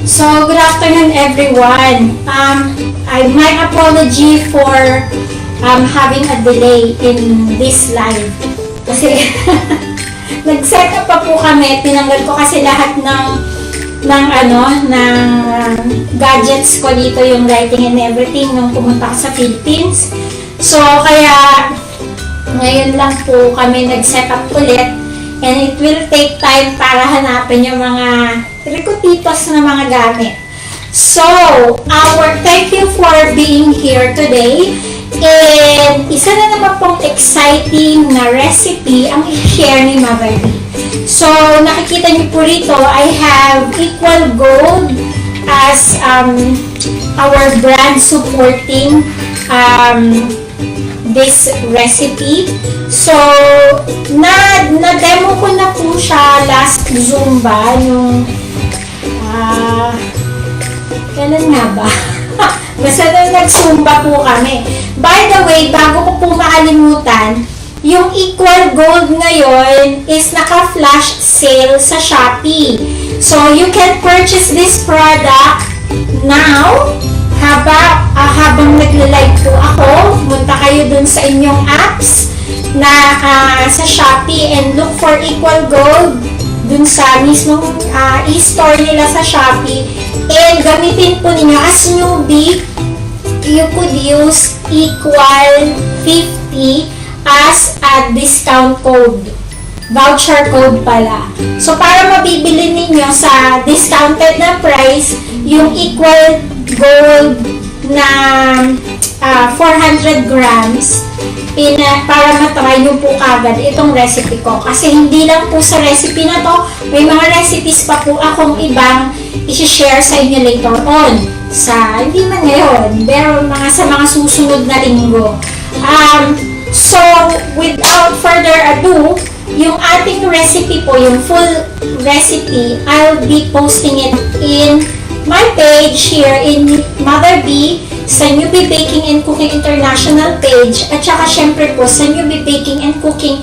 So, good afternoon everyone. My apology for having a delay in this live. Kasi nag-set up pa po kami. Tinanggal ko kasi lahat ng gadgets ko dito, yung lighting and everything nung pumunta ko sa Philippines. So, kaya ngayon lang po kami nag-set up ulit. And it will take time para hanapin yung mga rikotitos na mga gamit. So, thank you for being here today. And isa na naman pong exciting na recipe ang i-share ni Mother B. So, nakikita niyo po rito, I have Equal Gold as our brand supporting this recipe. So, na-demo ko na po siya last Zumba, yung kailan nga ba? Basta nung nag-Zumba po kami. By the way, bago ko po makalimutan, yung Equal Gold ngayon is naka-flash sale sa Shopee. So, you can purchase this product now. Habang nagla-live po ako, punta kayo dun sa inyong apps na sa Shopee and look for Equal Gold dun sa mismong e-store nila sa Shopee, and gamitin po ninyo as newbie. You could use Equal 50 as a discount code, voucher code pala. So para mabibili ninyo sa discounted na price yung Equal Gold na 400 grams para matry nyo po kagad itong recipe ko. Kasi hindi lang po sa recipe na to, may mga recipes pa po akong ibang i-share sa inyo later on. Hindi man ngayon, pero sa mga susunod na linggo. So, without further ado, yung ating recipe po, yung full recipe, I'll be posting it in my page here in Mother B, sa Newbie Baking and Cooking International page, at saka syempre po sa Newbie Baking and Cooking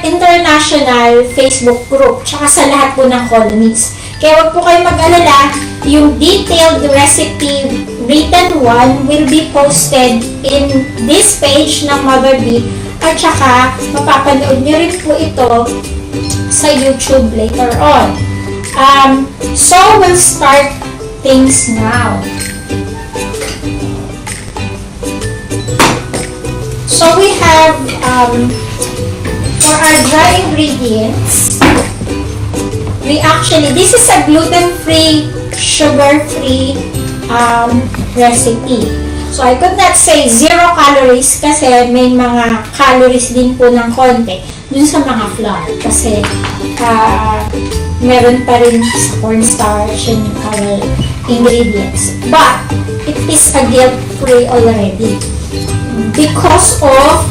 International Facebook group, tsaka sa lahat po ng colonies. Kaya wag po kayo mag-alala, yung detailed recipe written one will be posted in this page ng Mother B, at saka mapapanood nyo rin po ito sa YouTube later on. So we'll start things now. So we have, for our dry ingredients, this is a gluten-free, sugar-free recipe. So I could not say 0 calories kasi may mga calories din po ng konti dun sa mga flour. Kasi meron pa rin sa cornstarch and our ingredients. But it is a guilt-free already. Because of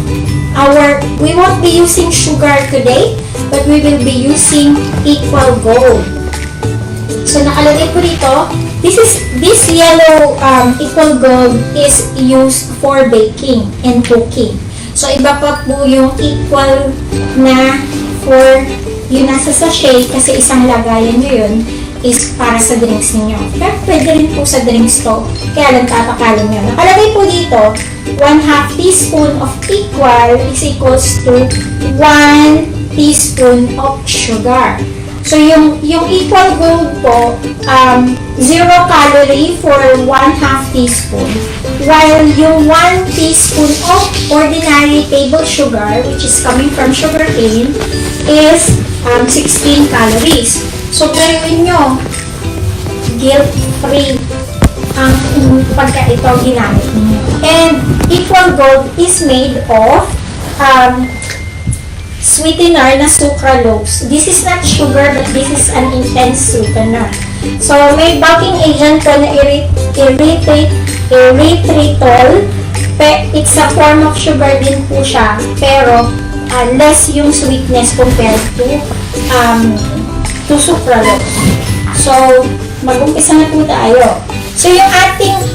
we won't be using sugar today, but we will be using Equal Gold. So nakalagay po dito, this yellow Equal Gold is used for baking and cooking. So iba pa po yung equal na for yung nasa sachet, kasi isang lagayan nyo yun is para sa drinks ninyo. Pero pwede rin po sa drinks to, kaya lang tatakalin nyo. Nakalagay po dito, 1/2 teaspoon of Equal is equals to 1 teaspoon of sugar. So, yung Equal Gold po, 0 calorie for 1/2 teaspoon. While yung 1 teaspoon of ordinary table sugar, which is coming from sugarcane, is 16 calories. So, gawin nyo, guilt-free ang pagka ito ginamit niyo. And Equal Gold is made of sweetener na sucralose. This is not sugar, but this is an intense sweetener. So, may baking agent po na erythritol. It's a form of sugar din po siya, pero less yung sweetness compared to sucralose. So, mag-umpisa na po tayo. So, yung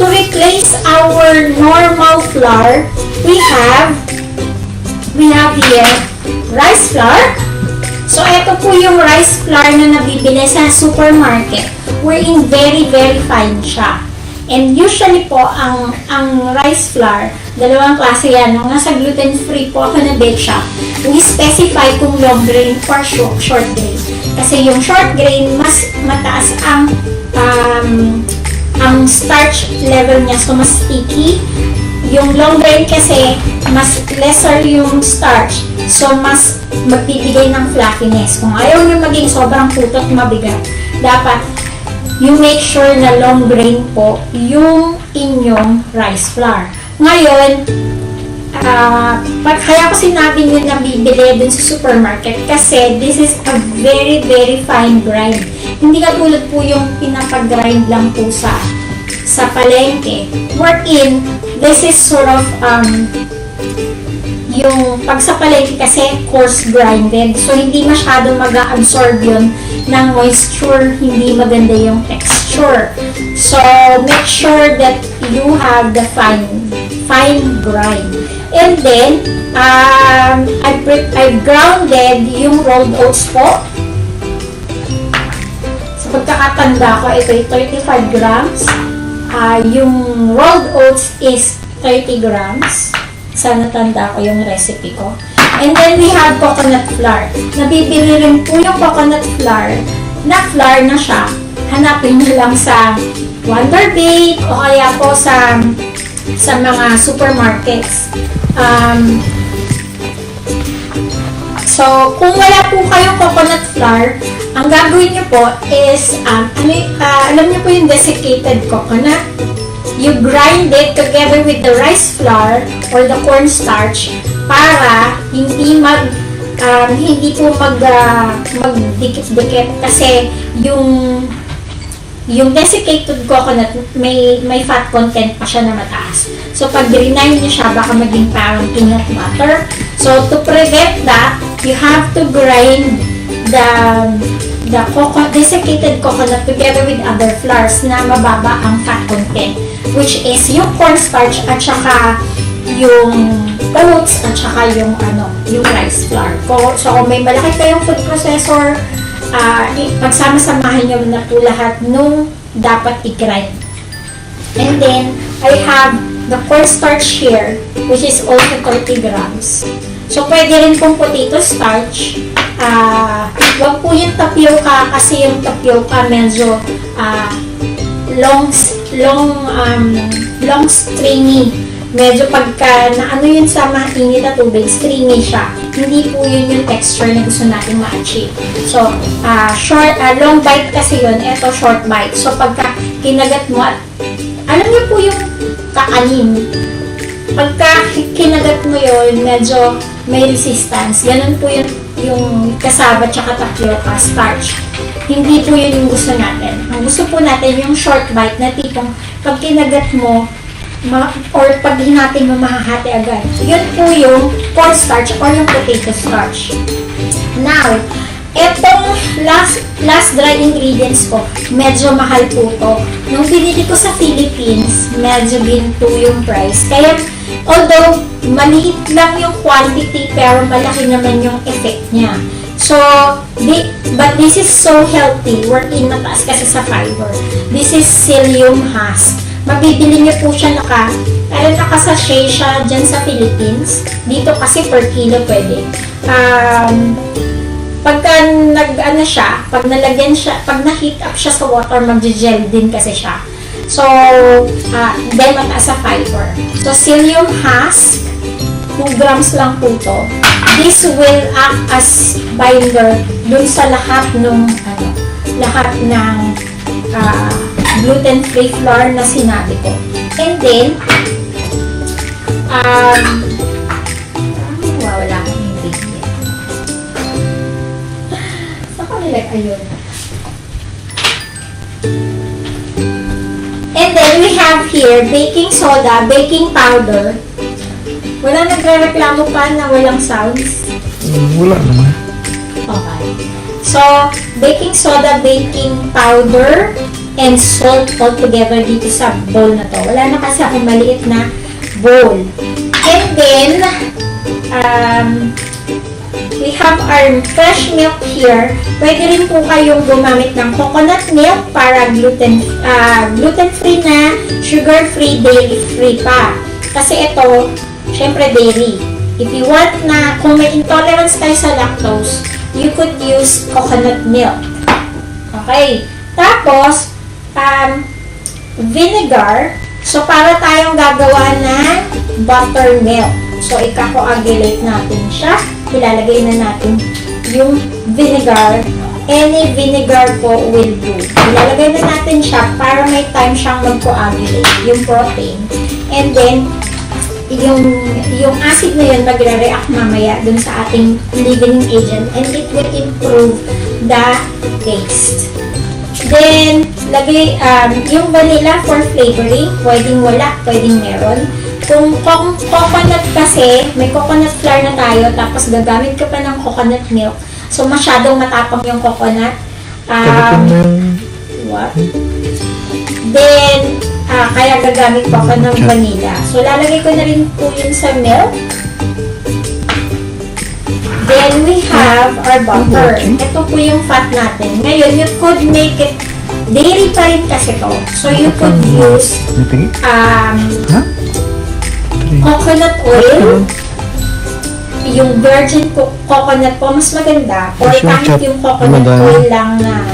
to replace our normal flour, we have here rice flour. So, ito po yung rice flour na nabibili sa supermarket. wherein very, very fine siya. And usually po, ang rice flour, dalawang klase yan. Nung nasa gluten-free po ako na bake shop, we specify kung long grain or short grain. Kasi yung short grain, mas mataas ang starch level niya, so mas sticky. Yung long grain kasi, mas lesser yung starch, so mas magbibigay ng fluffiness. Kung ayaw nyo maging sobrang putot, mabigat, dapat you make sure na long grain po yung inyong rice flour. Ngayon, kaya ko sinabi nyo na bibili dun sa supermarket kasi this is a very, very fine grind. Hindi katulad po yung pinapag-grind lang po sa palengke. Wherein, this is sort of yung pag sa palengke kasi coarse grinded, so hindi masyadong mag-absorb yun ng moisture, hindi maganda yung texture. So make sure that you have the fine grind. And then I've grounded yung rolled oats po. Sa pagkakatanda ko, ito ay 35 grams. Yung rolled oats is 30 grams. Sana tanda ko yung recipe ko. And then we have coconut flour. Nabibili rin po yung coconut flour na siya. Hanapin nyo lang sa Wonder Bake o kaya po sa mga supermarkets. So, kung wala po kayong coconut flour, ang gagawin nyo po is, alam nyo po yung desiccated coconut. You grind it together with the rice flour or the cornstarch para hindi po magdikit-dikit kasi yung desiccated coconut may fat content pa siya na mataas. So pag grind niyo siya, baka maging parang peanut butter. So to prevent that, you have to grind the desiccated coconut together with other flours na mababa ang fat content, which is yung cornstarch at saka yung oats at saka yung rice flour. So kung may malaki kayong food processor, pagsama-samahan nyo na po lahat nung dapat i-grind. And then I have the cornstarch here, which is also 30 grams. So pwede rin pong potato starch. Wag po yung tapioca kasi yung tapioca medyo long stringy. Medyo pagka naano yun sa mainit na tubig, stringy siya. Hindi po yun yung texture na gusto natin ma-achieve. So, long bite kasi yun, eto short bite. So, pagka kinagat mo at alam niyo po yung kakanin. Pagka kinagat mo yun, medyo may resistance. Ganun po yung cassava tsaka tapioca starch. Hindi po yun yung gusto natin. Ang gusto po natin yung short bite na tipong pag kinagat mo or pag hinati mo mahahati agad. Yun po yung cornstarch or yung potato starch. Now, etong last dry ingredients ko, medyo mahal po to. Nung binili ko sa Philippines, medyo ginto yung price. Kaya, although maliit lang yung quantity, pero malaki naman yung effect niya. So, but this is so healthy. Wherein mataas kasi sa fiber. This is psyllium husk. Mabibili niyo po siya naka-sachet siya dyan sa Philippines. Dito kasi per kilo pwede. Pagka pag nalagyan siya, pag na-heat up siya sa water, mag-gel din kasi siya. So, then mataas sa fiber. So, psyllium husk, 2 grams lang po to. This will act as binder dun sa lahat ng gluten-free flour na sinabi ko. And then, wala akong ingredient. Saan ko nilagay yun? And then, we have here baking soda, baking powder. Wala nagre-reklamo pa na walang sounds? Wala naman. Okay. So, baking soda, baking powder, and salt all together dito sa bowl na to. Wala na kasi akong maliit na bowl. And then, we have our fresh milk here. Pwede rin po kayong gumamit ng coconut milk para gluten-free na, sugar-free, dairy-free pa. Kasi ito, syempre dairy. If you want na, kung may intolerance kayo sa lactose, you could use coconut milk. Okay. Tapos, vinegar. So, para tayong gagawa ng buttermilk. So, ika-coagulate natin siya. Ilalagay na natin yung vinegar. Any vinegar po will do. Ilalagay na natin siya para may time siyang mag-coagulate, yung protein. And then, yung acid na yun magre-react mamaya dun sa ating leavening agent and it will improve the taste. Then, lagay yung vanilla for flavoring. Pwedeng wala, pwedeng meron. Kung coconut kasi, may coconut flour na tayo, tapos gagamit ka pa ng coconut milk. So, masyadong matapang yung coconut. What? Then, kaya gagamit po ako ng vanilla. So, lalagay ko na rin po yun sa milk. Then, we have our butter. Ito po yung fat natin. Ngayon, you could make it dairy pa rin kasi to. So, you could use coconut oil. Yung virgin coconut po, mas maganda. Or kahit yung coconut oil lang na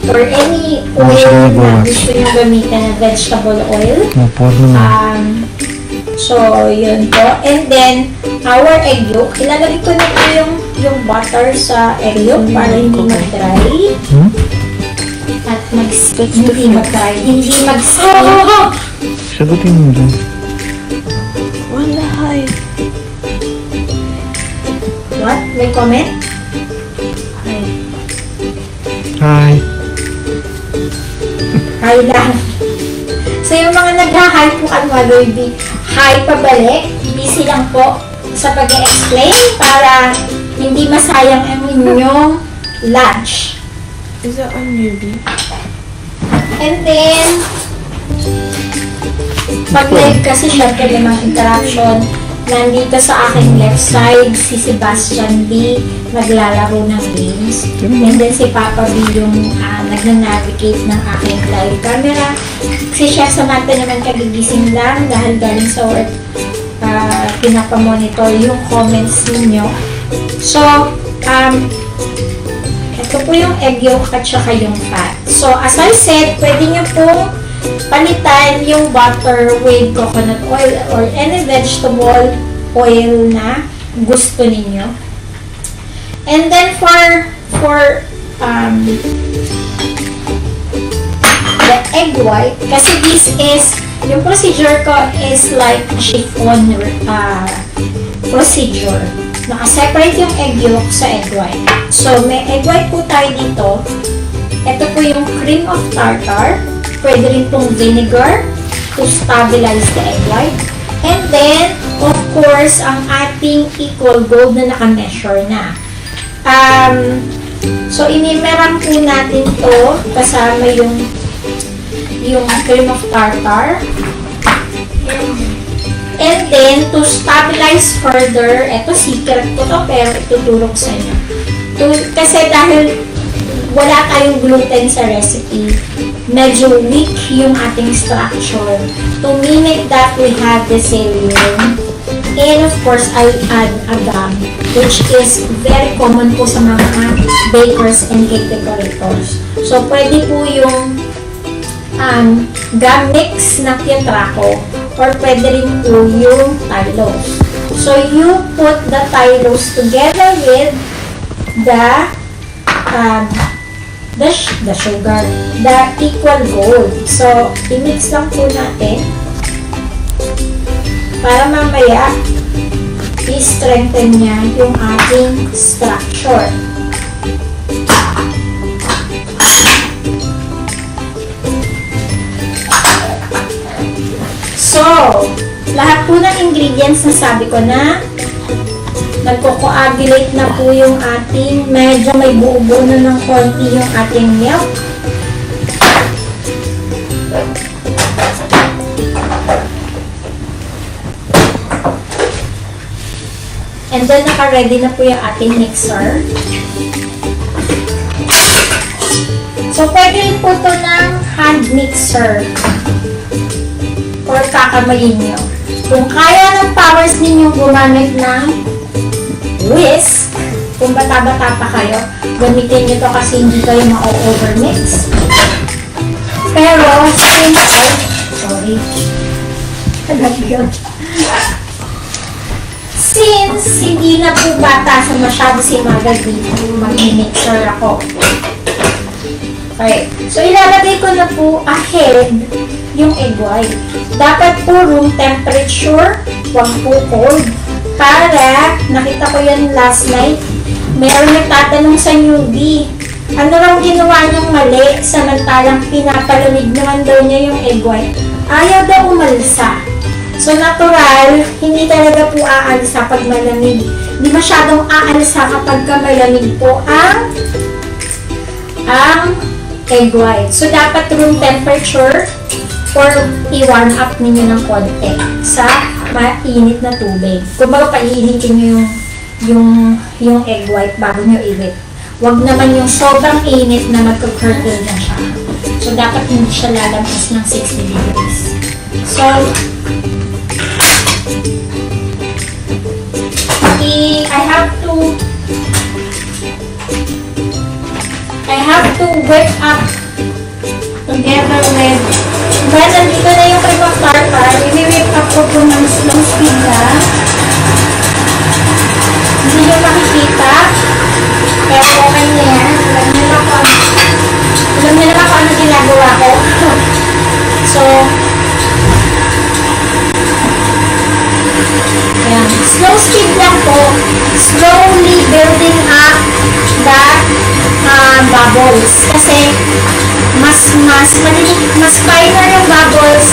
or any oil na gusto nyo gamitin na vegetable oil. So, yun po. And then, our egg yolk. Ilalagay ko na po yung butter sa egg yolk para hindi mag-dry. At hindi mag-dry. Hindi mag-stick. Sagutin mo dyan. Wala, hi. What? May comment? Hi. Hi. Hi lang. So, yung mga nag-hi po at Maloy, hi pabalik. Busy lang po sa pag-explain para hindi masayang ang inyong lunch. Is that on newbie? And then, pag-live kasi syempre may mga interaction. Nandito sa aking left side, si Sebastian B. naglalaro ng games. And then si Papa B. yung nag-navigate ng aking live camera. Si Chef Samantha naman kagigising lang dahil galing sa work. Pinapamonitor yung comments ninyo. So, ito po yung egg yolk at saka yung fat. So, as I said, pwede nyo pong palitan yung butter with coconut oil or any vegetable oil na gusto ninyo. And then for the egg white, kasi this is, yung procedure ko is like chiffon procedure. Naka-separate yung egg yolk sa egg white. So, may egg white po tayo dito. Ito po yung cream of tartar. Pwede rin pong vinegar to stabilize the egg white. And then, of course, ang ating equal gold na naka-measure na. So, inimeram po natin to kasama yung cream of tartar. And then, to stabilize further, ito secret ko to pero ituturo ko sa inyo. Kasi dahil wala tayong gluten sa recipe, medyo weak yung ating structure. To mimic that, we have the cellulose. And of course, I'll add a gum, which is very common po sa mga bakers and cake decorators. So, pwede po yung gum mix na tiyatra-ko or pwede rin po yung tylose. So, you put the tylose together with the sugar, the equal gold. So, i-mix lang po natin para mamaya i-strengthen niya yung ating structure. So, lahat po ng ingredients na sabi ko na nagko-coagulate na po yung ating, medyo may buo-buo na ng konti yung ating milk. And then, naka-ready na po yung ating mixer. So, pwede rin po ito ng hand mixer or kakamayin nyo. Kung kaya ng powers ninyo gumamit ng whisk, kung bata-bata pa kayo, gamitin nyo to kasi hindi kayo ma-overmix. Pero, since hindi na po bata sa masyado si Maga dito, mag-mixer ako. Okay. So, ilalagay ko na po ahead yung egg white. Dapat po room temperature, huwag po cold. Para, nakita ko yan last night, meron nagtatanong sa newbie, ano raw ginawa niyang mali, samantalang pinapalamig naman daw niya yung egg white. Ayaw daw umalsa. So, natural, hindi talaga po aalsa pag malamig. Hindi masyadong aalsa kapag malamig po ang egg white. So, dapat room temperature or i-warm up ninyo ng konti sa mainit na tubig. Kung baga, paiinitin nyo yung egg white bago nyo i-whip. Huwag naman yung sobrang init na mag-curdle na siya. So, dapat hindi siya lalabas ng 60 degrees. So, I have to whip up together with, dahil nandito na yung cream of tartar, i-whip up ko po ng slow speed na. Hindi nyo makikita, pero okay na yan. Alam nyo naman kung ano ginagawa ko. So, ayan. Slow speed lang po. Slowly building up the bubbles. Kasi, mas finer yung bubbles,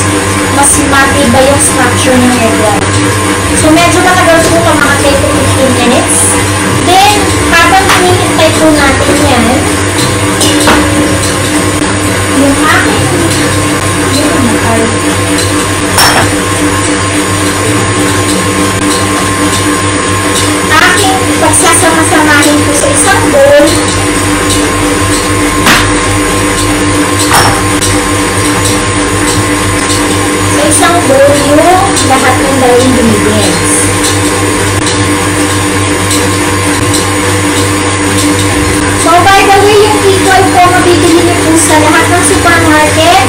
mas matibay yung structure ng egg white. So, medyo matagal po ito, mga 10 to 15 minutes. Then, habang hinihintay po natin yan, yung aking pagsasama-samahin ko sa isang bowl. Sa isang bowl yung lahat ng dry ingredients. So, by the way, yung equal po mabibili niyo po sa lahat ng supermarket.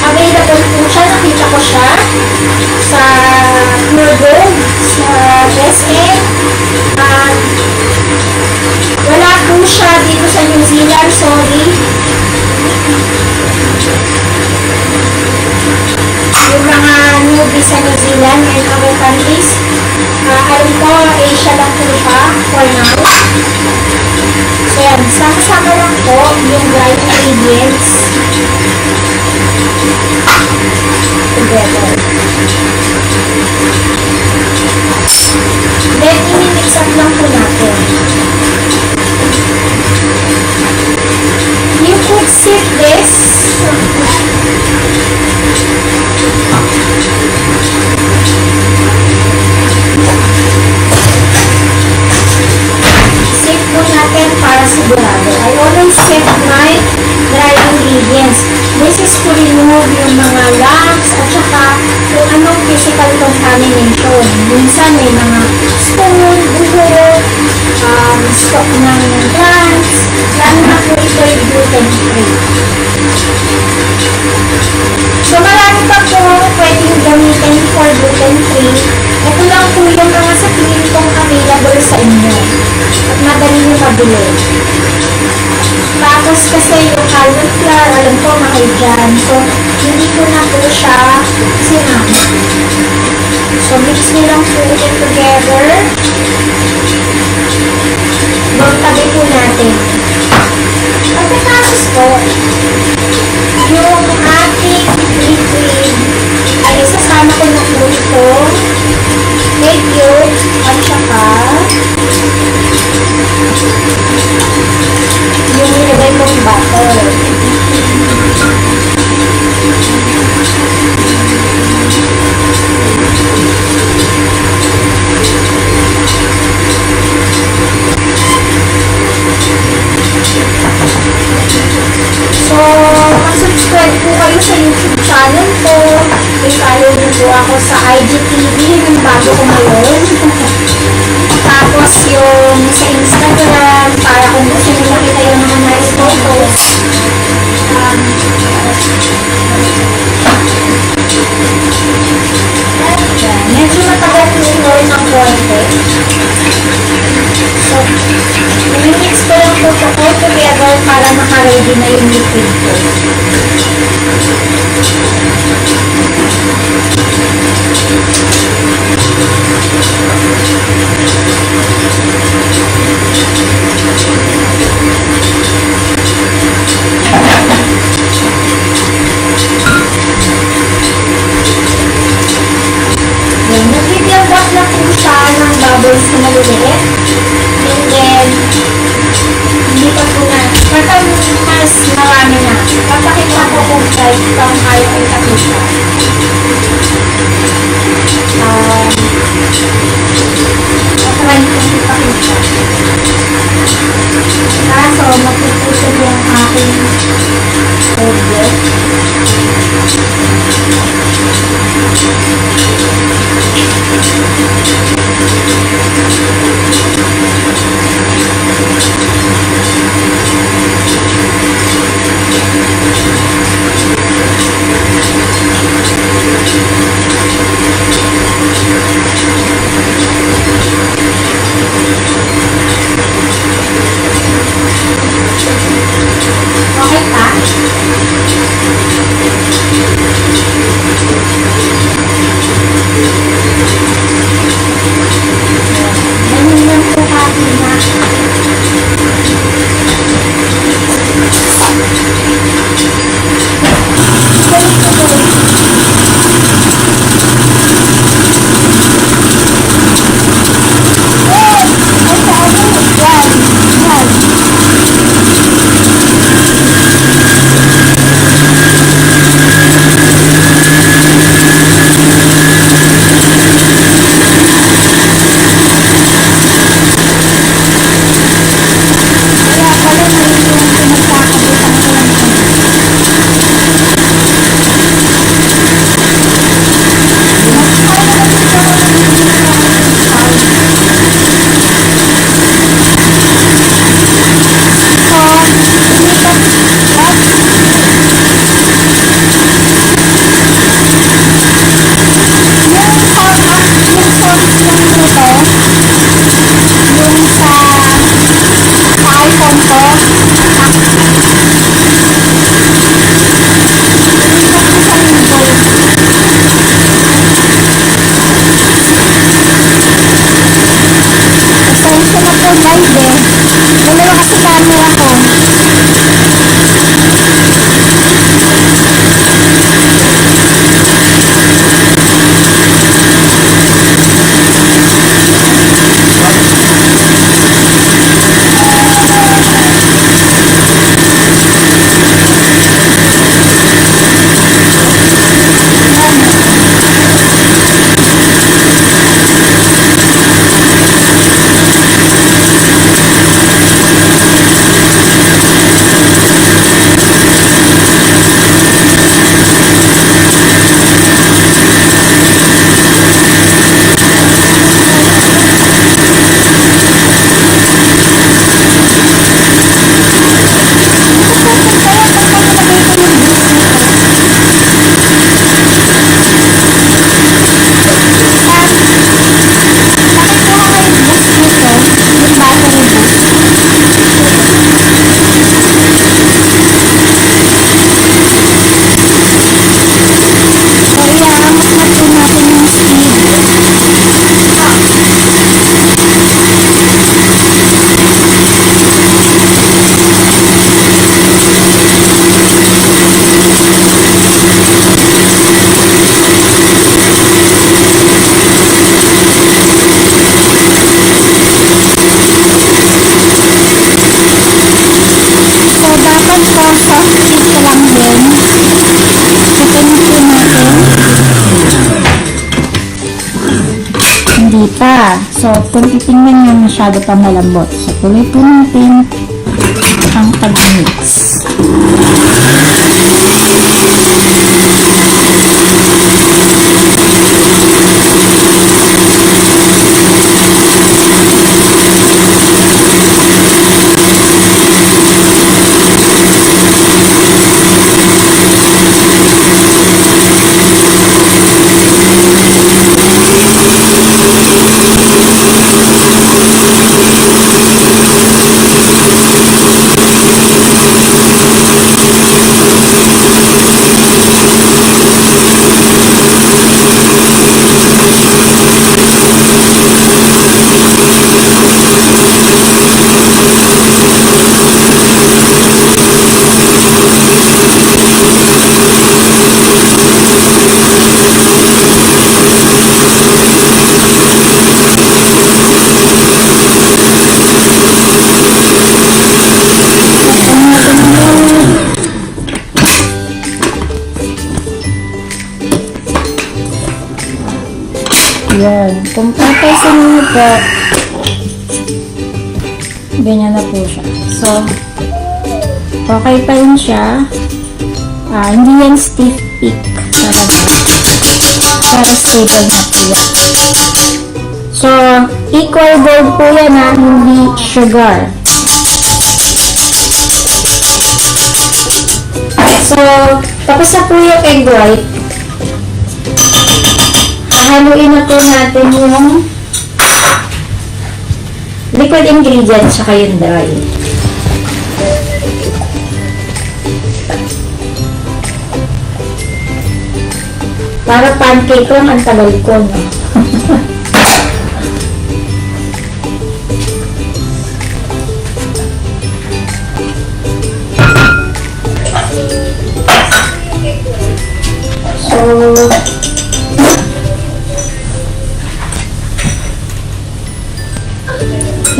Available po siya. Nakita ko siya sa Pure Gold, sa SM. Wala po siya dito sa New Zealand. Sorry. Yung mga newbie sa New Zealand and other countries, alam ko, Asia lang po siya for now. So yan, sama-sama lang po yung dry ingredients together. Then, i-mix up lang po natin. You could sip this. Sip po natin para sigurado. I always sip my dry ingredients. This is to remove yung mga lumps at saka kung anong physical contamination. Minsan may mga spoon, buhok, stock ng plants, lalo na po ito yung gluten free. So marami pa po pwedeng gamitin for gluten free. Ito lang po yung mga sa klinikong available sa inyo. At madali nyo mabili. Tapos kasi yung almond flour, alam ko mahal dyan. So, hindi ko na po siya sinama. So, mix nyo lang po ulit together. Magtabi po natin. Pagkatapos po, yung ating liquid ay isasama ko na po ito. Egg yolk at saka yung nilagay kong butter. sa YouTube channel ko. I-follow niyo po ako sa IGTV, yung bago ko ngayon. Tapos yung sa Instagram, para kung gusto niyo makita yung mga nice photos. Medyo matagal i-roll ng konti. So, i-mix ko lang po ito all together para makaready na yung liquid ko. Nag-build-up na po siya ng bubbles na maliliit. And then, hindi pa po na, pagka mas marami na, papakita ko kung type pang ayaw ipakita. Try ko ipakita. Kaso, magpupusog yung aking audio. Okay pa? Ganun lang po akin na. Dalawa kasi camera ko. Hindi pa. So, kung titingnan nyo masyado pa malambot. So, tuloy po natin ang pag-mix. Ayan. Kung papasin niyo po, ganyan na po siya. So, okay pa rin siya. Hindi yan stiff peak. Para stable na po yan. So, equal gold po yan na hindi sugar. So, tapos na po yung egg white. Hahaluin na po natin yung liquid ingredients saka yung dry. Para pancake lang ang tagal ko, no?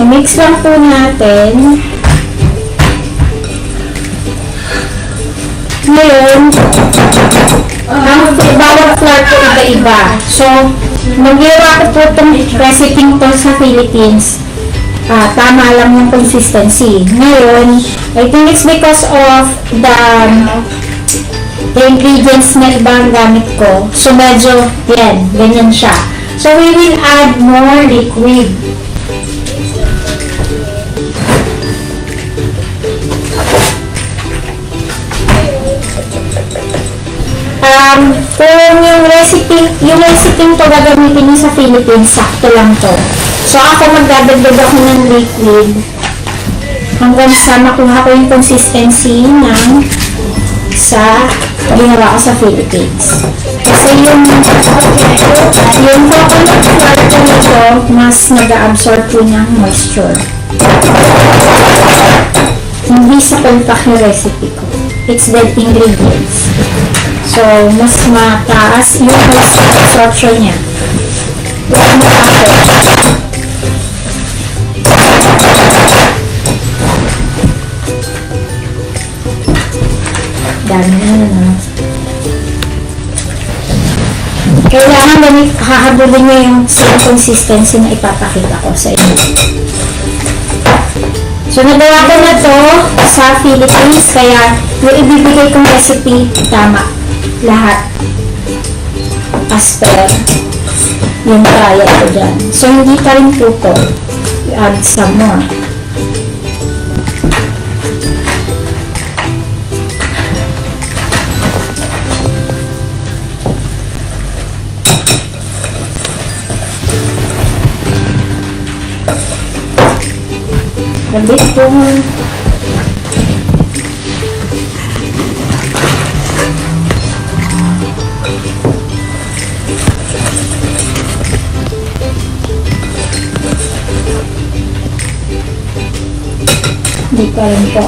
I-mix lang po natin. Ngayon, ang bawat flour po iba-iba. So, nag-iwa ko po itong recipe to sa Philippines. Tama lang yung consistency. Ngayon, I think it's because of the ingredients na ibang gamit ko. So, medyo, yan, ganyan siya. So, we will add more liquid. Kung yung recipe to gagamitin niyo sa Philippines, sakto lang to. So, ako magdadagdag ako ng liquid hanggang sa makuha ko yung consistency ng sa ginawa ko sa Philippines. Kasi yung coconut flour ko nito, mas nag-absorb po ng moisture. Hindi sa contact na recipe ko. It's the ingredients. So, mas mataas yung absorption niya. Huwag mo ako. Dami na yun, Kailangan ganit hahabulin niya yung same consistency na ipapakita ko sa inyo. So, nagawa ko na to sa Philippines, kaya yung ibibigay kong recipe, tama. Lahat. As per yung trial ko dyan. So, hindi pa rin po ko. You add some more. Labit po. Hindi pa rin po.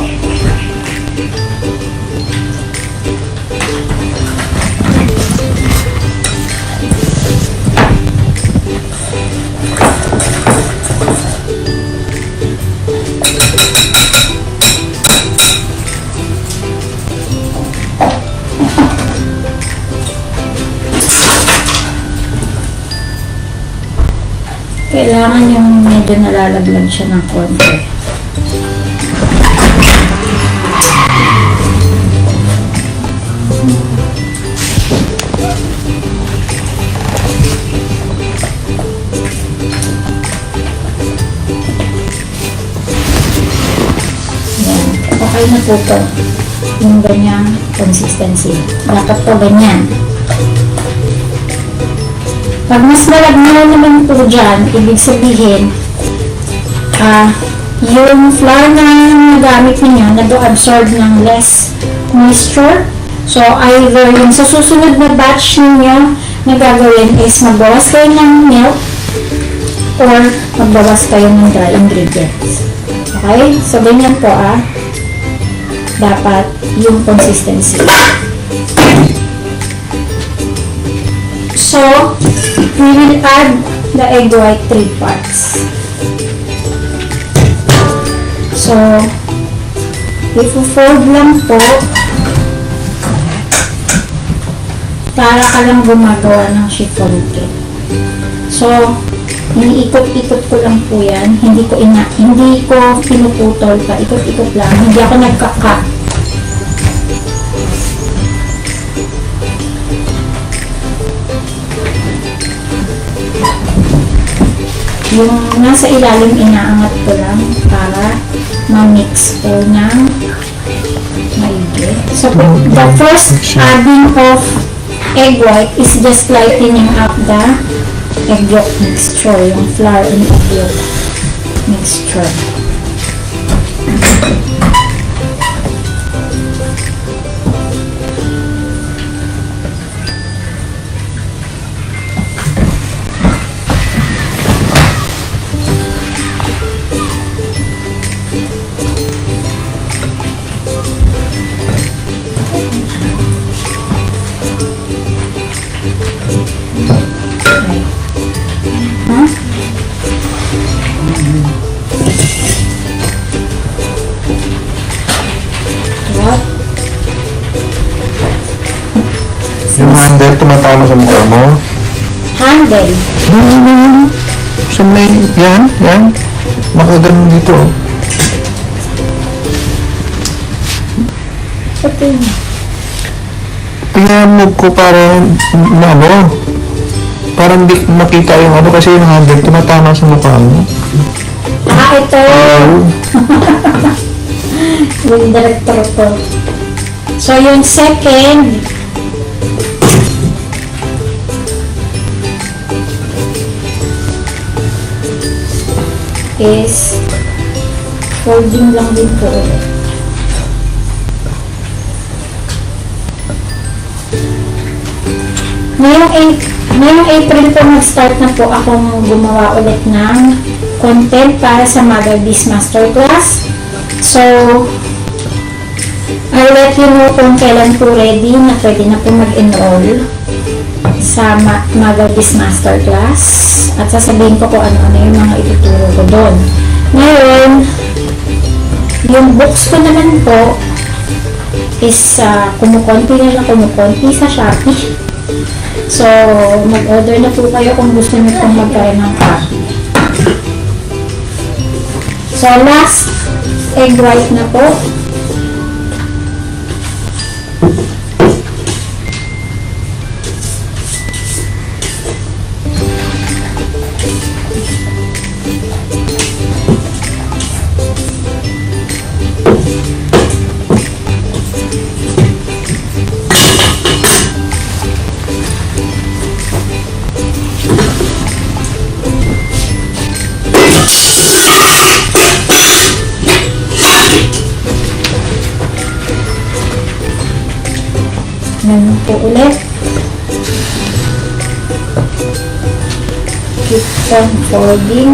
Kailangan yung medyo nalalaglag siya ng konti. Yan. Okay na po ito. Yung ganyang consistency. Dapat po ganyan. Pag mas malagnaw naman po dyan, ibig sabihin, yung flour na nagamit niyo, nag-absorb ng less moisture. So, either yung sa susunod na batch niyo na gagawin is magbawas kayo ng milk or magbawas kayo ng dry ingredients. Okay? So, ganyan po dapat yung consistency. So, we will add the egg white 3 parts. So, i-fold lang po para ka lang gumagawa ng chiffon cake. So, iniikot-ikot ko lang po yan. Hindi ko pinuputol pa. Ikot-ikot lang. Hindi ako nagka-cut. Yung nasa ilalim, inaangat ko lang para ma-mix po ng maigi. So, the first adding of egg white is just lightening up the egg yolk mixture, yung flour and egg yolk mixture. Yung handle, tumatama sa mukha mo. Handle. So may, yan. Makaganon dito. Okay. Pinamog ko para, parang di makita yung kasi yung handle, tumatama sa mukha mo. Ito. Yung director ko. So, yung second, is folding lang din po ulit. Ngayong April po mag-start na po akong gumawa ulit ng content para sa Mother This Masterclass. So, I'll let you know kung kailan po ready na pwede na po mag-enroll sa Mother This Masterclass. At sasabihin ko kung ano-ano yung mga ituturo ko doon. Ngayon, yung books ko naman po is kumukonti sa Shopee. So, mag-order na po kayo kung gusto niyo pong magkaroon ng copy. So, last egg white na po. Ganun po ulit. Keep on folding.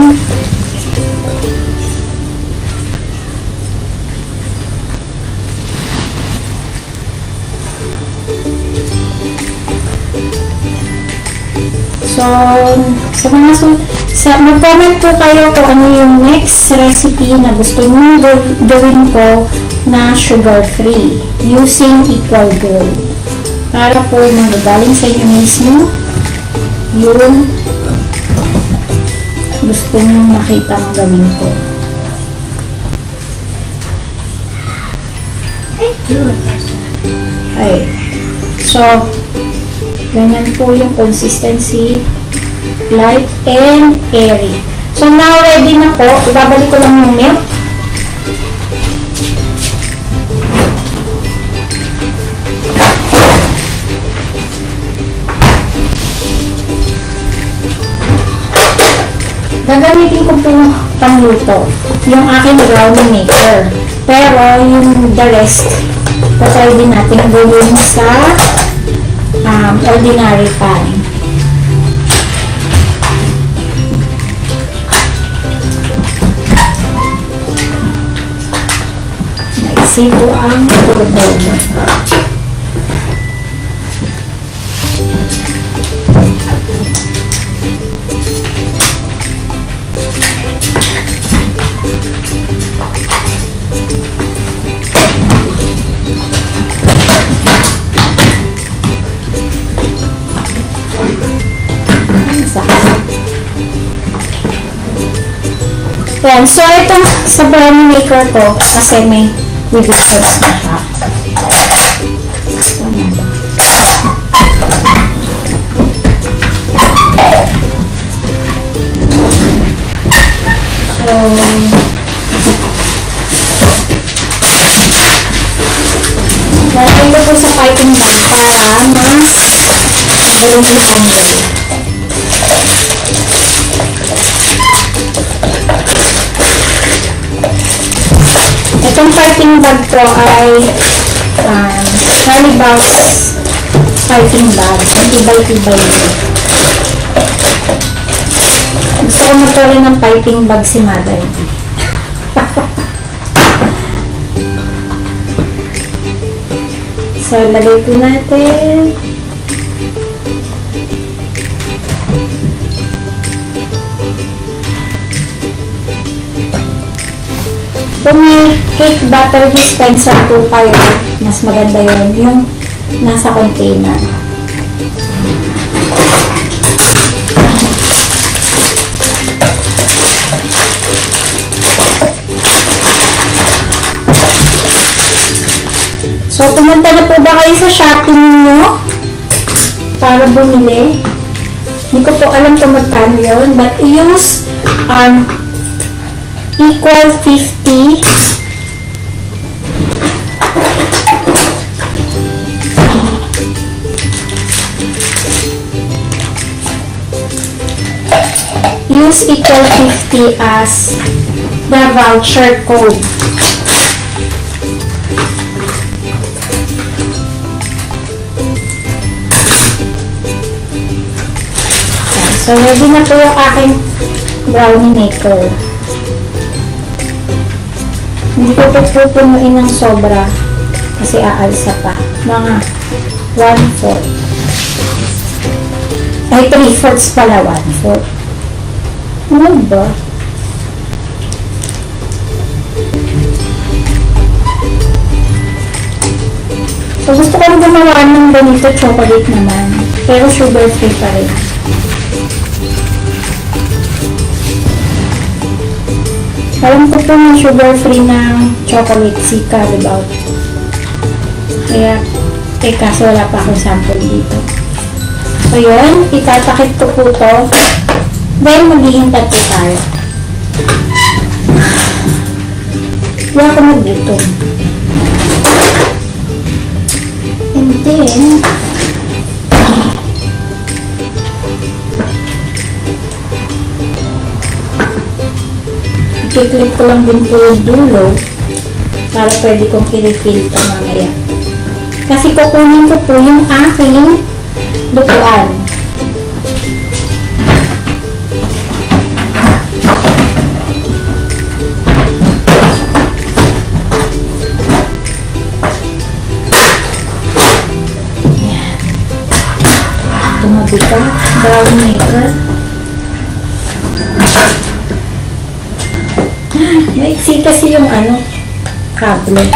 So, mag-comment po kayo kung ano yung next recipe na gusto nyo gawin ko na sugar-free using equal gold. Para po manggagaling sa inyo mismo yung gusto nyo makita ang gawin ko. Okay. So, ganyan po yung consistency, light and airy. So, now ready na po. Ibabalik ko lang yung milk. Gagamitin ko po pangluto yung aking brownie maker. Pero yung the rest, patay din natin gawin sa ordinary pan. Naisip ko ang turbo. Sakit. Yan. So, itong sa brownie maker ko, kasi may whipping sauce na siya. So, lalagay ko po sa piping bag para mas madaling i-handle. Itong piping bag ko ay Halibox piping bag. Ang tibay-tibay nito. Gusto ko magkaroon ng piping bag si Mother. So, lagay po natin. Kung may cake batter dispenser po kayo, mas maganda yun. Yung nasa container. So, pumunta na po ba kayo sa shopping niyo para bumili? Hindi ko po alam kung magkano yun, but use equal 50 use equal 50 as the voucher code. So, ready na po yung aking brownie maker. Hindi ko po pupunuin ng sobra kasi aalsa pa. Mga 1/4. Ay, 3/4 pala. 1/4. Ano ba? So, gusto ko rin gumawa ng ganito chocolate naman. Pero sugar free pa rin. Alam ko po yung sugar-free ng chocolate si Carabao. Kaya, kaso wala pa akong sample dito. So, yun. Itatakip ko po ito. Then, magiging tatlo tayo. Wala ko dito. And then, i-click ko lang din po yung dulo para pwede kong i-refill ito mamaya. Kasi kukunin ko po yung aking lutuan. Ayan. Tumabi ka. Brownie maker. Maiksi kasi yung kable.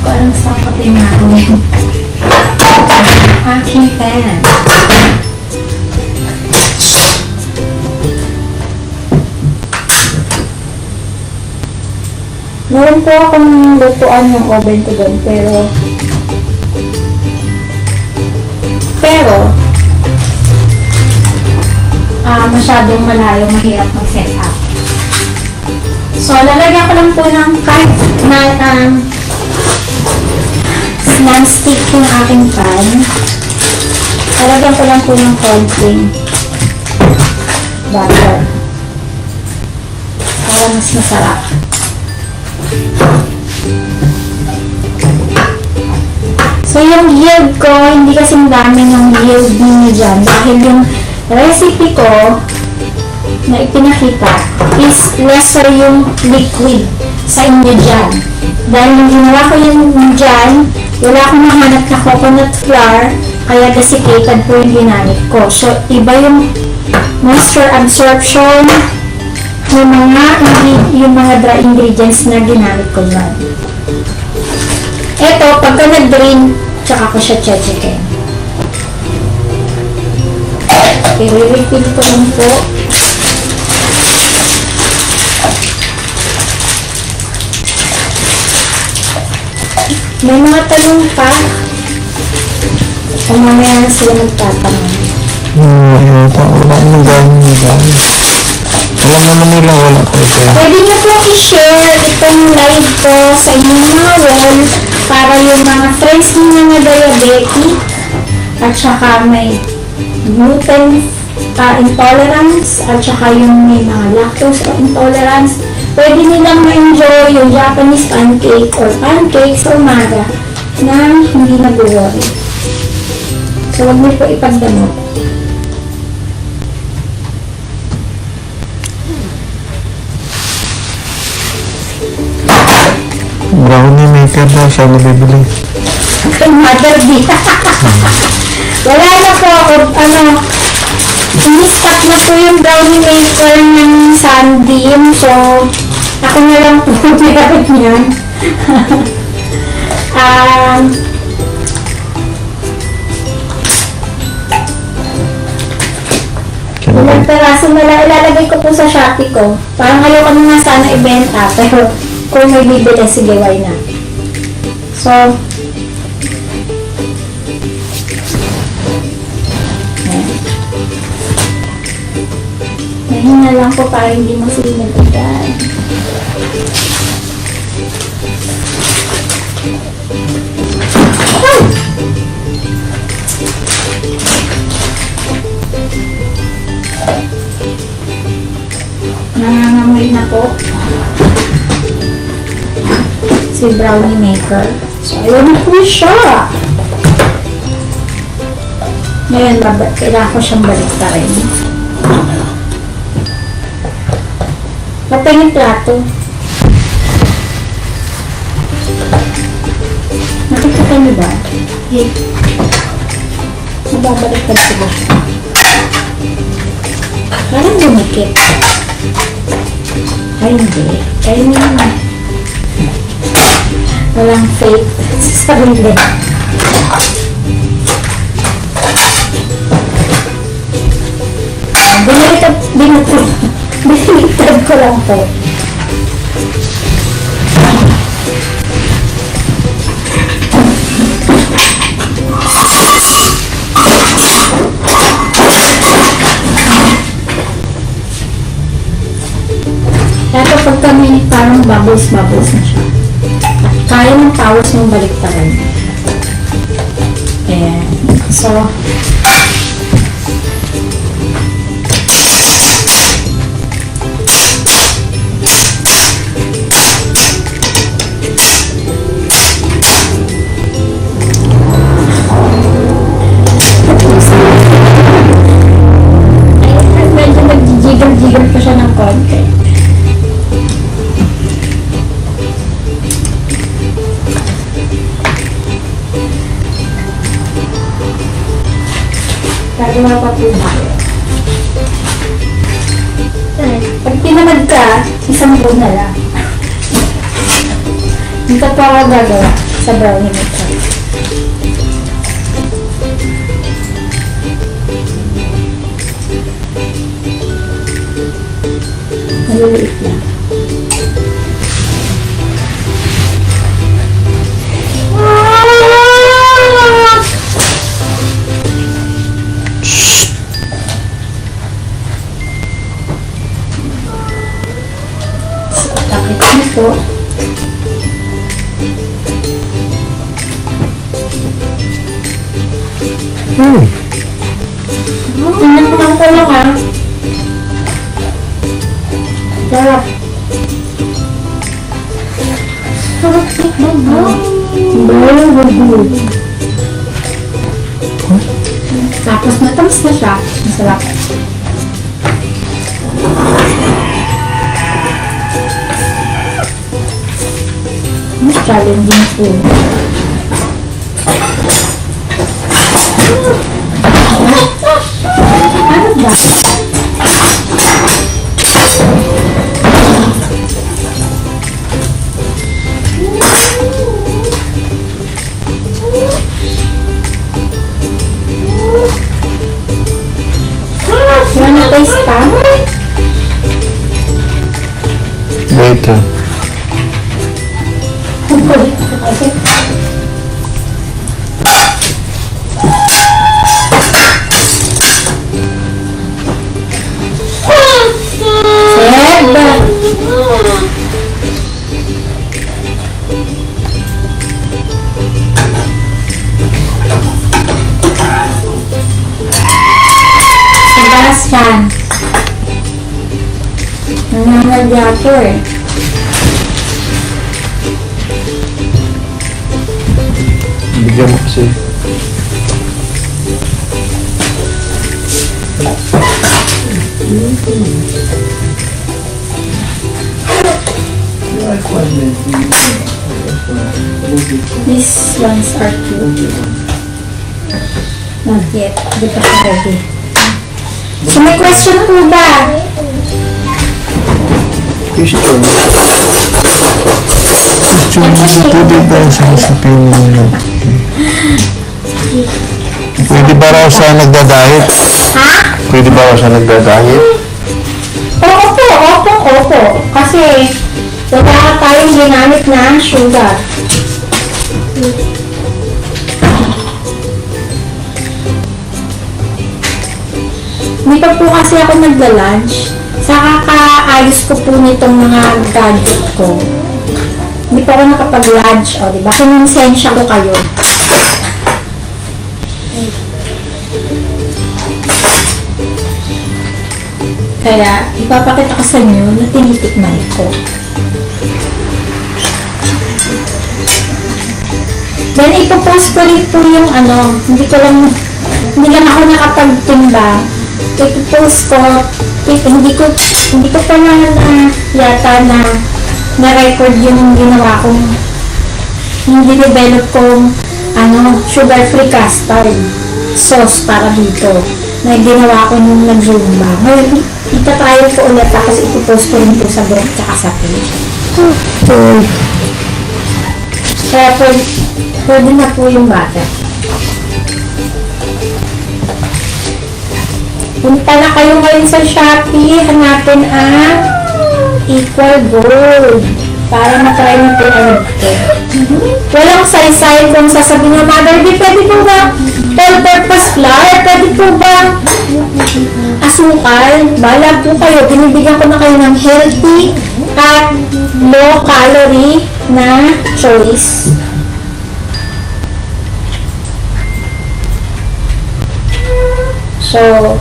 Parang sakapin natin. Aking pan. Meron po akong lutuan yung oven ko doon, pero masyadong malayo, mahirap mag-set up. So, lalagyan ko lang po ng non-stick yung aking pan. Lalagyan ko lang po ng konting butter para mas masarap. So, yung yield ko, hindi kasing dami ng yield ninyo dyan dahil yung recipe ko na ipinakita is lesser yung liquid sa inyo dyan. Dahil yung ginawa ko yun dyan, wala akong mahanap na coconut flour, kaya desiccated po yung ginamit ko. So, iba yung moisture absorption yung mga dry ingredients na ginamit ko dyan. Ito, pagka nag-drain, tsaka ko siya chechikin. I-refill ko lang po. May mga talong pa. Kung mamaya na sila magtatanong. Wala nang gano'n na gano'n. Alam naman nila wala ko ito. Pwede niyo po i-share itong live ko sa inyong mga wall para yung mga friends niyo na diabetic at saka may gluten intolerance at saka yung may mga lactose intolerance, pwede nilang ma-enjoy yung Japanese pancake or pancake sa umaga na hindi nag-worry. So, huwag niyo po ipagdamot. Brownie maker daw siya nabibili. Mother D. Wala na po ako, ini-stock na po yung brownie maker ng Sunbeam. So, ako na lang po meron yan. Ilang peraso na lang ilalagay ko po sa Shopee ko. Parang ayoko na nga sana ibenta, pero kung may bibili, sige, why not? So, mahina lang po para hindi masinag agad. Nangangamoy na po si brownie maker. So, ayun na po siya. Ngayon, kailangan ko siyang baliktarin. Patay yung plato. Nakikita niyo ba? Hey. Nababaliktad ko ba siya? Parang dumikit. Ay, hindi. Kaya naman. Walang faith sa sarili. Biniliktad ko lang po. Ito pag kami parang bubbles na siya. At kaya ng powers mong baliktaran. Ayan. So, medyo nag-jiggle-jiggle pa siya ng konti. Gagawa pa po tayo. Pag tinamad ka, isang buwan na lang. Dito po ako gagawa sa brownie maker. Maliliit lang. Takit niyo po. Tingnan ko lang ha. Sarap. Sarap ba? Tapos matamis na siya. Masarap. challenging food. Ano ba? Wanna taste pa? Wait. Sebastian. Nangangalya ako eh. Bigyan mo kasi. These ones are cute. Not yet. Di pa siya ready. So may question po ba? Question. Pwede ba sasapin mo yun? Pwede ba raw siya nagdadahit? Ha? Pwede ba raw siya nagdadahit? Opo. Kasi wala tayong ginamit na sugar. Hindi pa po kasi ako nagla-lunch. Sa kakaayos ko po nitong mga gadget ko. Hindi pa ako nakapag-lunch. O, diba? Kinonsensya ko kayo. Kaya, ipapakita ko sa inyo na tinitikman ko. Then, ipopost ko rin po yung hindi lang ako nakapagtimba. Ipopost ko, hindi ko pa yata na-record yung ginawa kong, yung dinevelop kong, sugar-free custard sauce para dito. Na ginawa ko nung nag-zumba. Ngayon, itatry ko ulit tapos ipopost ko rin po sa group tsaka sa page. Kaya pwede na po yung bata. Punta na kayo ngayon sa Shopee. Hanapin ang Equal Gold para matry nyo po ang ito. Walang say-say kung sasabihin nyo, Mother B, pwede po ba all-purpose flour? Pwede po ba asukal? Balag po kayo. Binibigyan ko na kayo ng healthy at low-calorie na choice. So,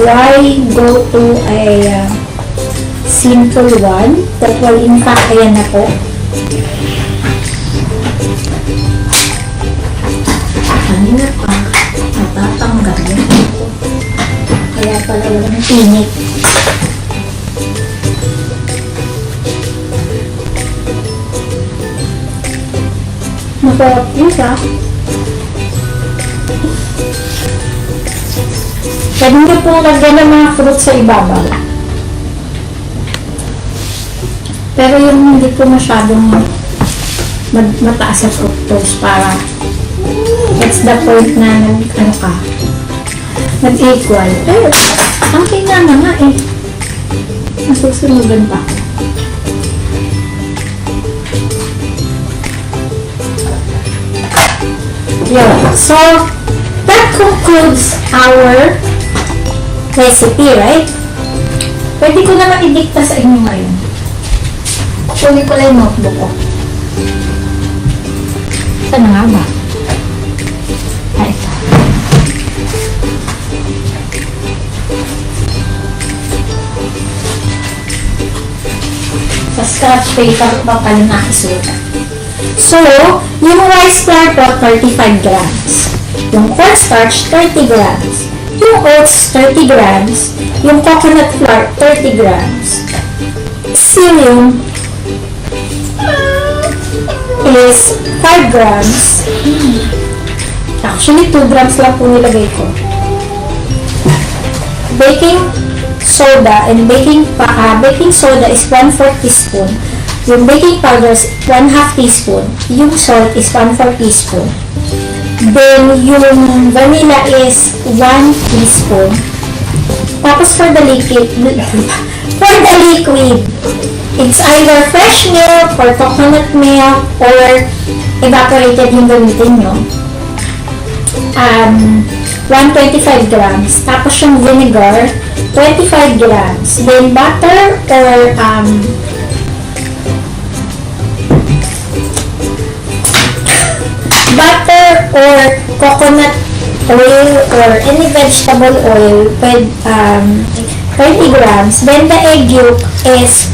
why go to a simple one that will impact, ayan na po. Kanina pa, natatanggal yun. Kaya pala walang tinit. Masarap yun ha. Pwede nyo pong lagyan ng mga fruit sa ibabaw. Pero yung hindi po masyadong mataas sa fructose para that's the point na nag-equal. Eh, ang tingnan nga eh. Nasusunugan pa. Yeah. So, that concludes our recipe, right? Pwede ko naman i-dicta sa inyo ngayon. Kunin ko lang yung notebook ko. Saan nga ba? Ito. Sa scratch paper pa pala nakisulat. So, yung rice flour po, 35 grams. Yung cornstarch, 30 grams. Yung oats, 30 grams. Yung coconut flour, 30 grams. Psyllium, is 5 grams. Actually, 2 grams lang po nilagay ko. Baking soda and baking soda is 1/4 teaspoon. Yung baking powder is 1/2 teaspoon. Yung salt is 1/4 teaspoon. Then, yung vanilla is 1 teaspoon. Tapos for the liquid, it's either fresh milk or coconut milk or evaporated yung gamitin nyo. 125 grams. Tapos yung vinegar, 25 grams. Then butter or coconut oil or any vegetable oil with 30 grams. Then the egg yolk is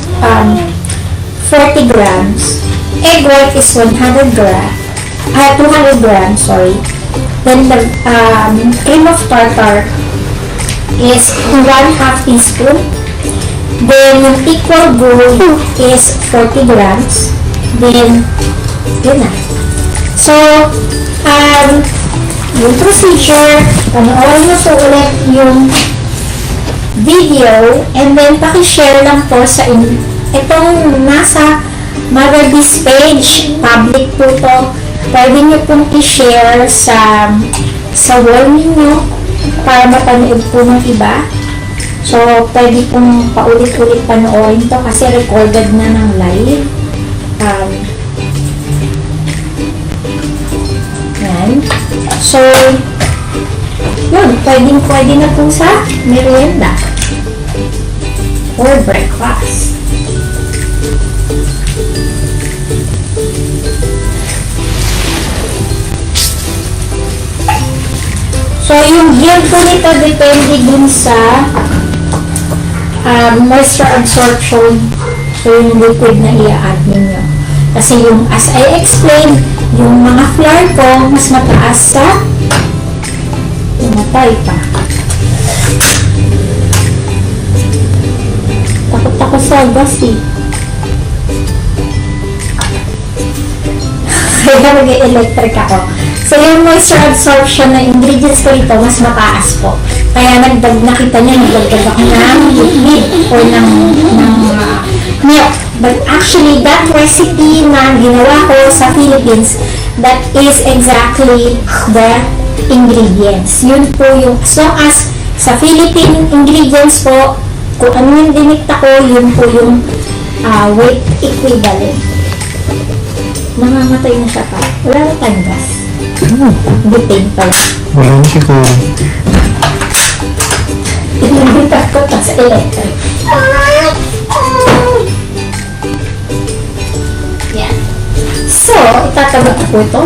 40 grams. Egg white is 200 grams, sorry. Then the cream of tartar is 1/2 teaspoon. Then yung equal gold is 40 grams. Then, yun na. So, yung procedure, panoorin nyo po ulit yung video and then pakishare lang po sa itong nasa Motherbees page, public po to. Pwede nyo pong i-share sa wall ninyo para mapanood po ng iba. So, pwede pong paulit-ulit panoorin to kasi recorded na ng live. Yan. So, yun, pwede na po sa merienda or breakfast. So, yung yield po nito depende dun sa moisture absorption. So, yung liquid na i-add ninyo. Kasi yung, as I explained, yung mga flour ko, mas mataas sa tumatay pa. Takot ako sa gas eh. Kaya mag-electric ako. So, yung moisture absorption na ingredients ko ito, mas mataas po. Kaya nakita niya, nagdagdag ako ng liquid or ng milk. But actually, that recipe na ginawa ko sa Philippines, that is exactly the ingredients. Yun po yung, as long as sa Philippine ingredients po, kung ano yung dinikta ko, yun po yung weight equivalent. Namamatay na siya pa. Wala na tayong gas. Butane pala. Wala na siguro. Inibita ko ta sa electric. Yan. So, itatagot ko ito.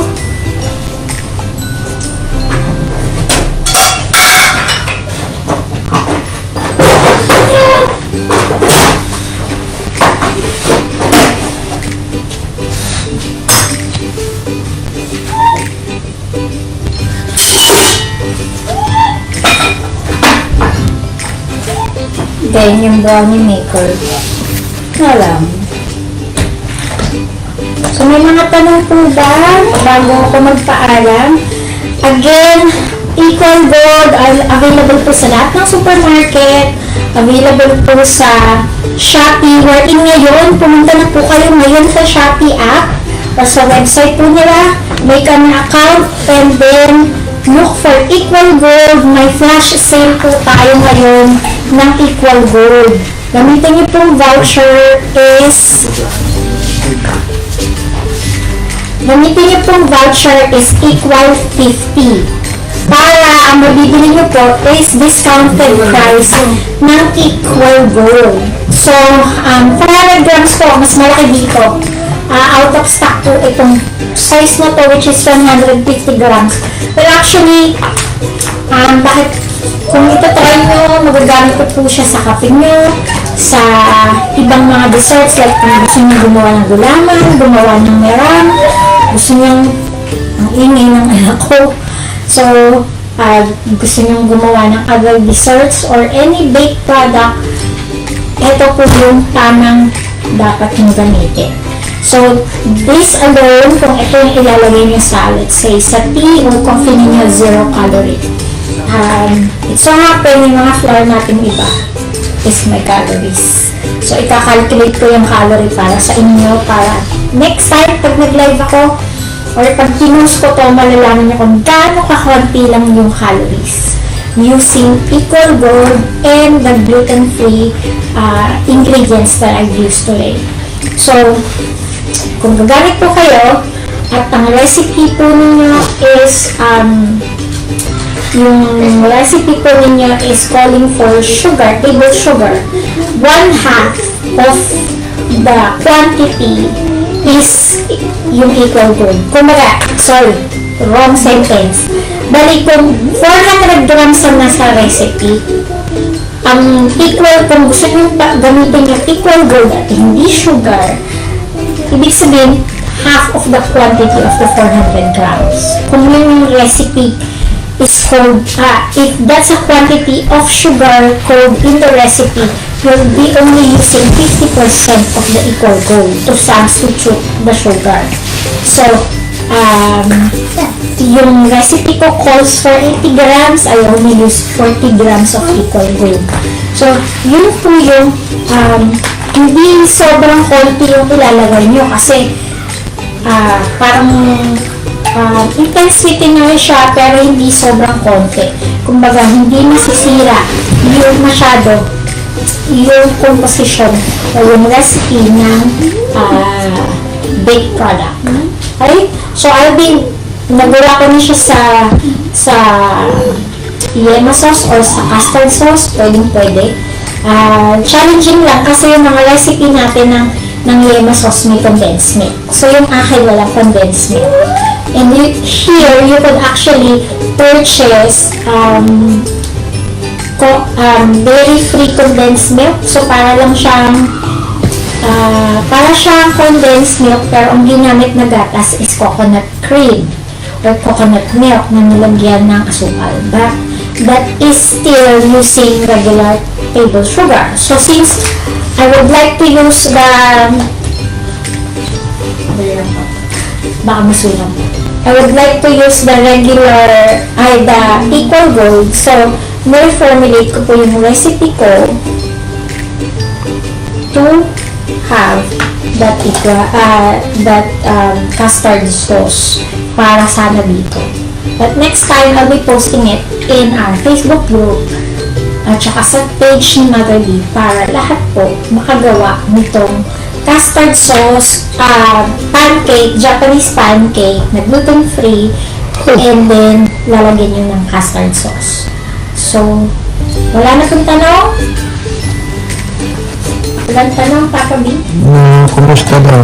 Then, yung brownie maker. Alam. So, may mga tanong po ba bago ako magpaalam? Again, equal gold available po sa lahat ng supermarket. Available po sa Shopee. Wherein ngayon, pumunta na po kayo ngayon sa Shopee app o sa website po nila. Make an account and then look for equal gold. May flash sale po tayo ngayon ng equal gold. Gamitin niyo pong voucher is equal 50. Para ang mabibili niyo po is discounted price ng equal gold. So, 400 grams po, mas malaki dito. Out of stock po itong size na to, which is 150 grams. But actually, bakit kung itatry nyo, magagamit ko po siya sa kape nyo, sa ibang mga desserts, like kung gusto nyo gumawa ng gulaman, gumawa ng meram, gusto nyo ang ingay ng anak ko. So, gusto nyo gumawa ng other desserts or any baked product, ito po yung tamang dapat nyo gamitin. So, this alone, kung ito yung ilalagay nyo sa, let's say, sa tea or coffee ninyo, 0 calorie. It so happen, yung mga flour natin iba is may calories. So, ika-calculate ko yung calorie para sa inyo, para next time, pag nag-live ako, or pag kinus ko to, malalaman nyo kung gaano kakunti lang yung calories using equal gold and the gluten-free ingredients that I've used today. So, kung gagamit po kayo, at ang recipe po ninyo is, yung recipe po ninyo is calling for sugar, table sugar. 1/2 of the quantity is yung equal gold. Kumaga, sorry, wrong sentence. Bali, kung 400 grams ang nasa recipe, ang equal, kung gusto nyo gamitin yung equal gold at hindi sugar, ibig sabihin, half of the quantity of the 400 grams. Kung yung recipe is called, if that's a quantity of sugar called in the recipe, you'll be only using 50% of the equal gold to substitute the sugar. So, yung recipe ko calls for 80 grams, I only use 40 grams of equal gold. So, yun po yung, hindi sobrang konti yung ilalagay nyo kasi parang intensity nyo siya pero hindi sobrang konti. Kumbaga, hindi masisira yung masyado yung composition o yung recipe ng baked product. Okay? So, nagawa ko na siya sa yema sauce or sa custard sauce, pwede. Challenging lang kasi yung mga recipe natin ng yema sauce may condensed milk. So, yung akin walang condensed milk. And here, you can actually purchase dairy-free condensed milk. So, para siyang condensed milk pero ang ginamit na gatas is coconut cream or coconut milk na nilagyan ng asukal. But that is still using regular table sugar. So, since I would like to use the I would like to use the regular, the equal gold. So, reformulate ko po yung recipe ko to have that custard sauce para sana dito. But next time, I'll be posting it in our Facebook group at saka sa page ni Mother Lee para lahat po makagawa nitong custard sauce, pancake, Japanese pancake na gluten-free, and then lalagyan nyo ng custard sauce. So, wala na pong tanong? Walang tanong, Papa B? Kumusta daw?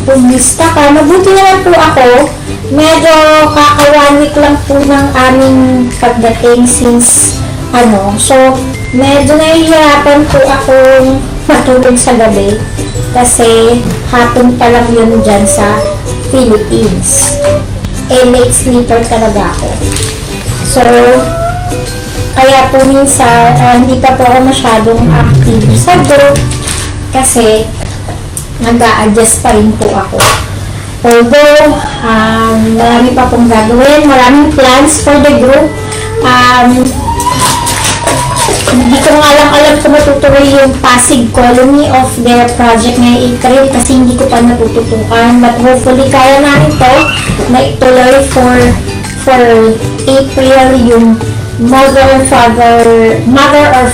Kumusta ka? Mabuti naman po ako. Medyo kaka 1 week lang po ng aming pagdating since so medyo nahihirapan po akong matulog sa gabi kasi hapon pa lang yun dyan sa Philippines. Late sleeper talaga ako. So, kaya po minsan, hindi pa po ako masyadong active sa group kasi nag-a-adjust pa rin po ako. Although, marami pa pong gagawin, maraming plans for the group. Hindi ko nga lang alam kung matutuloy yung Pasig Colony of their project na April kasi hindi ko pa natututukan. But hopefully, kaya namin to na ituloy for April yung mother or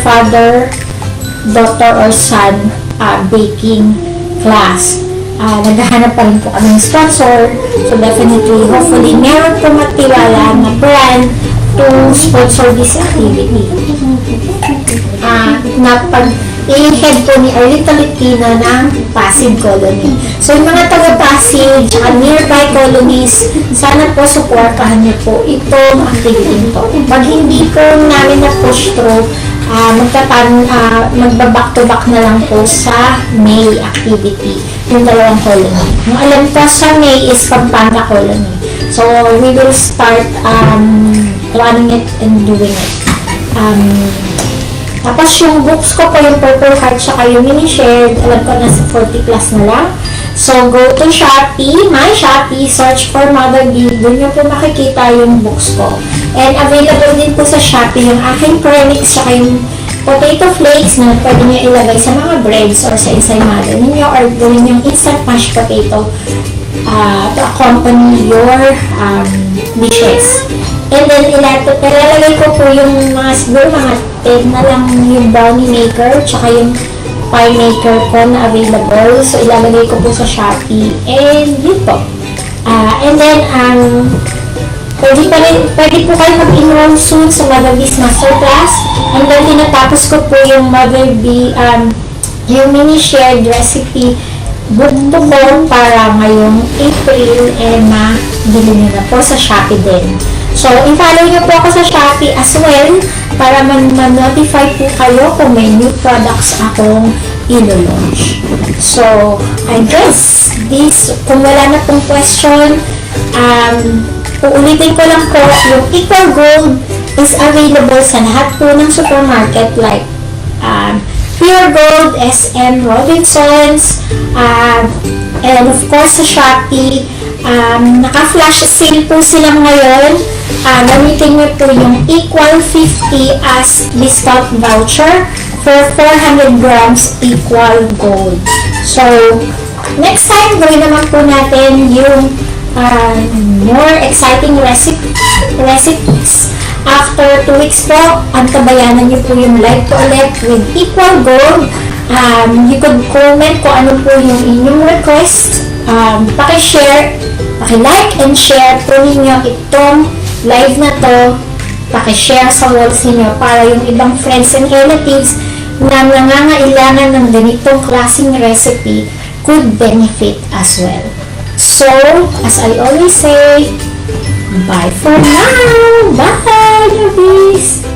father, daughter or son baking class. Naghahanap pa rin po kami ng sponsor. So definitely, hopefully, meron po magtiwala na brand to sponsor this activity. Na pag-i-head po ni Arlita Litina ng Pasig Colony. So yung mga taga-Pasig at nearby colonies, sana po supportahan niyo po itong activity to. Pag hindi po namin na-push through, magba-back-to-back na lang po sa May activity, yung dalawang colony. Yung alam ko sa May is Pampanga Colony. So, we will start planning it and doing it. Tapos yung books ko po, yung Purple Heart, saka yung mini shared, alam ko nasa 40 plus na lang. So, go to Shopee, my Shopee, search for Mother B, doon nyo po makikita yung books ko. And available din po sa Shopee yung aking premix, saka yung potato flakes na pwede nyo ilagay sa mga breads or sa ensaymada ninyo, or gawin yung instant mashed potato to accompany your dishes. And then, ilalagay ko po yung mga, siguro mga 10 na lang yung brownie maker, tsaka yung pie maker ko na available. So, ilalagay ko po sa Shopee. And, yun po. And then, pwede po kayo mag-enroll soon sa Mother B's Masterclass. And then, tinatapos ko po yung Mother B, yung mini shared recipe book to ko para ngayong April, mabili nyo na po sa Shopee din. So, i-follow nyo po ako sa Shopee as well para man-notify po kayo kung may new products akong ilo-launch. So, I guess, kung wala na pong question, uulitin ko lang po, yung Equal Gold is available sa lahat po ng supermarket like Pure Gold, SM, Robinsons, and of course sa Shopee. Naka-flash sale po sila ngayon. Gamitin nyo po yung Equal 50 as discount voucher for 400 grams Equal Gold. So, next time, gawin naman po natin yung more exciting recipes. After 2 weeks po, antabayanan nyo po yung live ko ulit with Equal Gold. You could comment kung ano po yung inyong request. Paki-share, paki-like and share po ninyo itong live na to. Paki-share sa walls ninyo para yung ibang friends and relatives na nangangailangan ng ganitong klaseng recipe could benefit as well. So, as I always say, bye for now! Bye, newbies!